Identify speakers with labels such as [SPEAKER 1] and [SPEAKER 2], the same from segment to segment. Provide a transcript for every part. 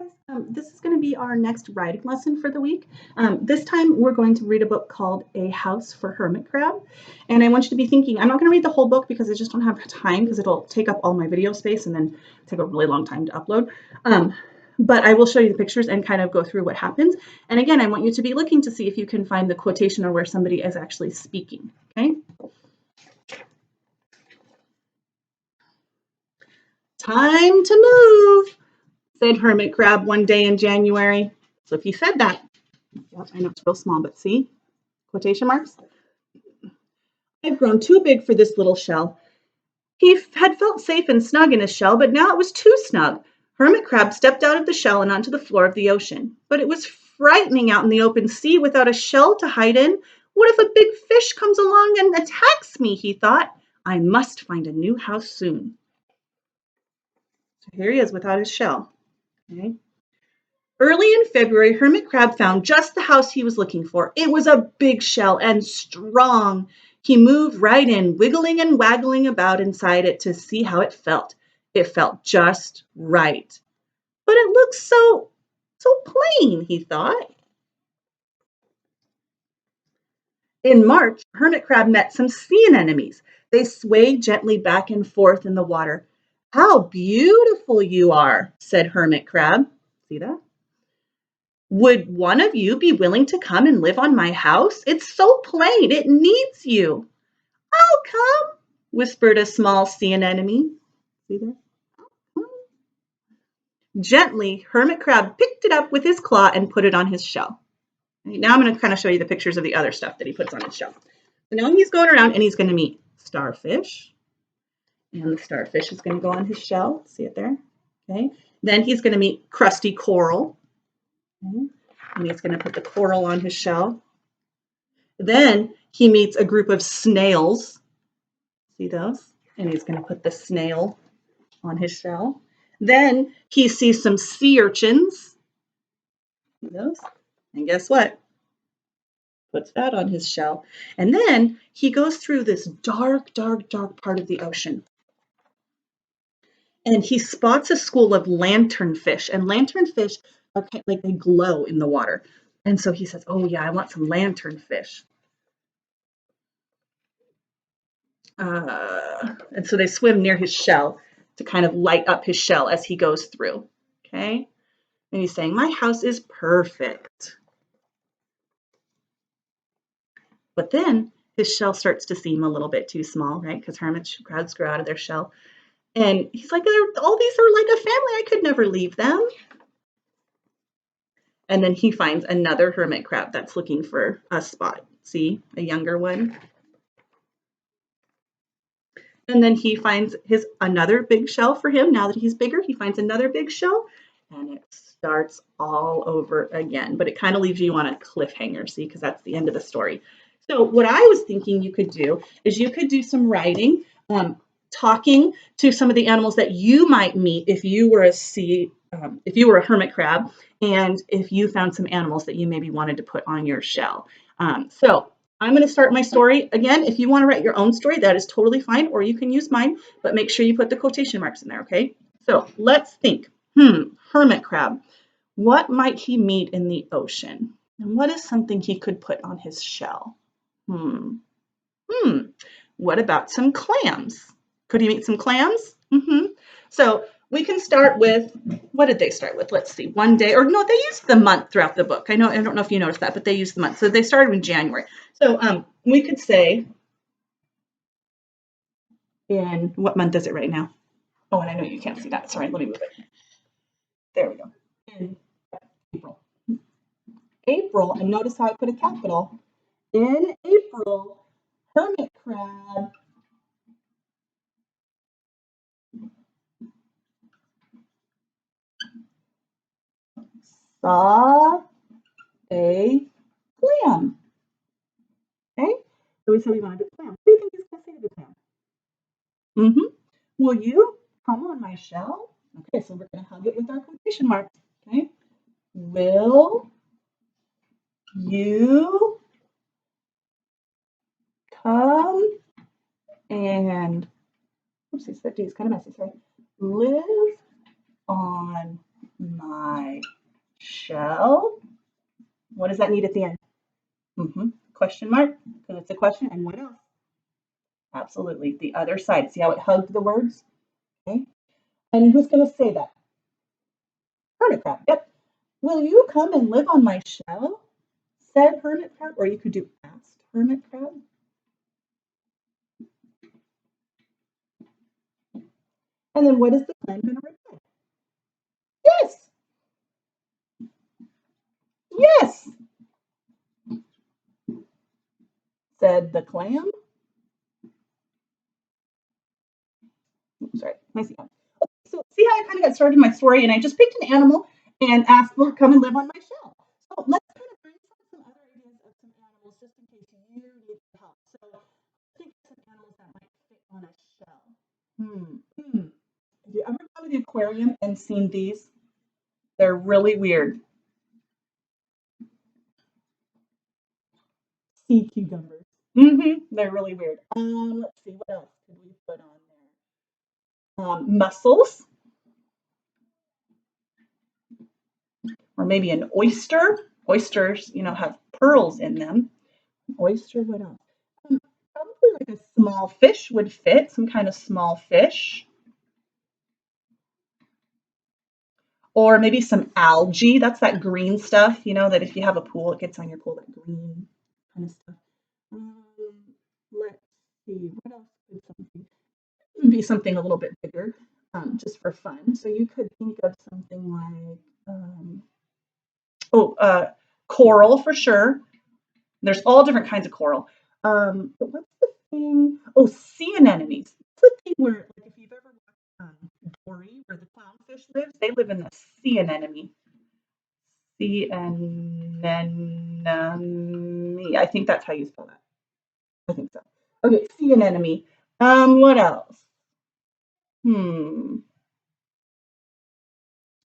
[SPEAKER 1] guys. This is going to be our next writing lesson for the week. This time we're going to read a book called A House for Hermit Crab. And I want you to be thinking, I'm not going to read the whole book because I just don't have time because it'll take up all my video space and then take a really long time to upload. But I will show you the pictures and kind of go through what happens. And again, I want you to be looking to see if you can find the quotation or where somebody is actually speaking, okay? Time to move, said Hermit Crab one day in January. So if he said that, yep, I know it's real small, but see, quotation marks. I've grown too big for this little shell. He had felt safe and snug in his shell, but now it was too snug. Hermit Crab stepped out of the shell and onto the floor of the ocean. But it was frightening out in the open sea without a shell to hide in. What if a big fish comes along and attacks me, he thought. I must find a new house soon. So here he is without his shell. Okay. Early in February, Hermit Crab found just the house he was looking for. It was a big shell and strong. He moved right in, wiggling and waggling about inside it to see how it felt. It felt just right. But it looked so plain, he thought. In March, Hermit Crab met some sea anemones. They swayed gently back and forth in the water. How beautiful you are, said Hermit Crab. See that? Would one of you be willing to come and live on my house? It's so plain, it needs you. I'll come, whispered a small sea anemone. See that? Gently, Hermit Crab picked it up with his claw and put it on his shell. Right, now I'm going to kind of show you the pictures of the other stuff that he puts on his shell. So now he's going around and he's going to meet starfish. And the starfish is going to go on his shell. See it there? Okay. Then he's going to meet crusty coral. Okay. And he's going to put the coral on his shell. Then he meets a group of snails. See those? And he's going to put the snail on his shell. Then he sees some sea urchins. See those? And guess what? Puts that on his shell. And then he goes through this dark, dark, dark part of the ocean. And he spots a school of lanternfish. And lanternfish are kind of like they glow in the water. And so he says, oh yeah, I want some lanternfish. And so they swim near his shell to kind of light up his shell as he goes through. Okay. And he's saying, my house is perfect. But then his shell starts to seem a little bit too small, right? Because hermit crabs grow out of their shell. And he's like, all these are like a family. I could never leave them. And then he finds another hermit crab that's looking for a spot. See, a younger one. And then he finds another big shell for him. Now that he's bigger, he finds another big shell. And it starts all over again. But it kind of leaves you on a cliffhanger, see, because that's the end of the story. So what I was thinking you could do is you could do some writing, talking to some of the animals that you might meet if you were a hermit crab, and if you found some animals that you maybe wanted to put on your shell. So I'm going to start my story. Again, if you want to write your own story, that is totally fine, or you can use mine, but make sure you put the quotation marks in there, okay? So let's think. Hermit crab. What might he meet in the ocean? And what is something he could put on his shell? What about some clams? Could he meet some clams? So we can start with, what did they start with? Let's see, one day, or no, they used the month throughout the book. I don't know if you noticed that, but they used the month. So they started in January. So we could say, in what month is it right now? Oh, and I know you can't see that. Sorry, let me move it. There we go. In April. April, and notice how I put a capital. In April, hermit crab saw a clam. Okay, so we said we wanted a clam. What do you think he's going to say to the clam? Will you come on my shell? Okay, so we're going to hug it with our quotation marks. Okay, will you come and, oopsies, that D is kind of messy, sorry. Live on my shell. What does that need at the end? Question mark, because it's a question. And what else? Absolutely. The other side. See how it hugged the words? Okay. And who's going to say that? Hermit crab. Yep. Will you come and live on my shell? Said hermit crab. Or you could do asked hermit crab. And then what is the clam going to reply? Yes. Yes. Said the clam. Sorry, my seat. So see how I kind of got started in my story, and I just picked an animal and asked, "Will it come and live on my shell?" So let's kind of brainstorm some other ideas of some animals, just in case you need help. So think of some animals that might fit on a shell. Have you ever gone to the aquarium and seen these? They're really weird. Sea cucumbers. They're really weird. Let's see, what else could we put on there? Mussels, or maybe an oyster. Oysters, have pearls in them. Oyster, what else? Probably like a small fish would fit, some kind of small fish. Or maybe some algae. That's that green stuff, that if you have a pool, it gets on your pool, that green kind of stuff. Let's see, what else could something? It would be something a little bit bigger, just for fun. So you could think of something like, coral for sure. There's all different kinds of coral. But what's the thing? Oh, sea anemones. It's the thing where, like, if you've ever watched Dory, where the clownfish lives, they live in the sea anemone. Sea anemone. I think that's how you spell that. I think so. Okay, sea anemone. What else? I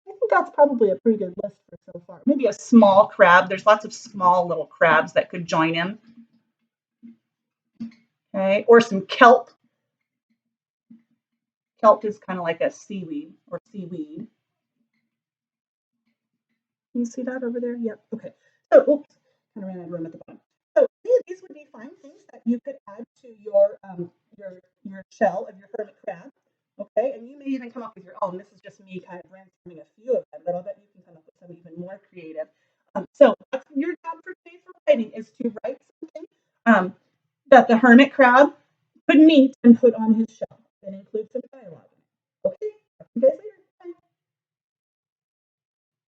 [SPEAKER 1] think that's probably a pretty good list for so far. Maybe a small crab. There's lots of small little crabs that could join him. Okay, or some kelp. Kelp is kind of like a seaweed or seaweed. Can you see that over there? Yep. Okay. So, oops, kind of ran out of room at the bottom. So these would be fine things that you could add to your shell of your hermit crab. Okay, and you may even come up with your own. This is just me kind of brainstorming a few of them, but I'll bet you can come up with some even more creative. So that's your job for today for writing is to write something that the hermit crab could meet and put on his shell.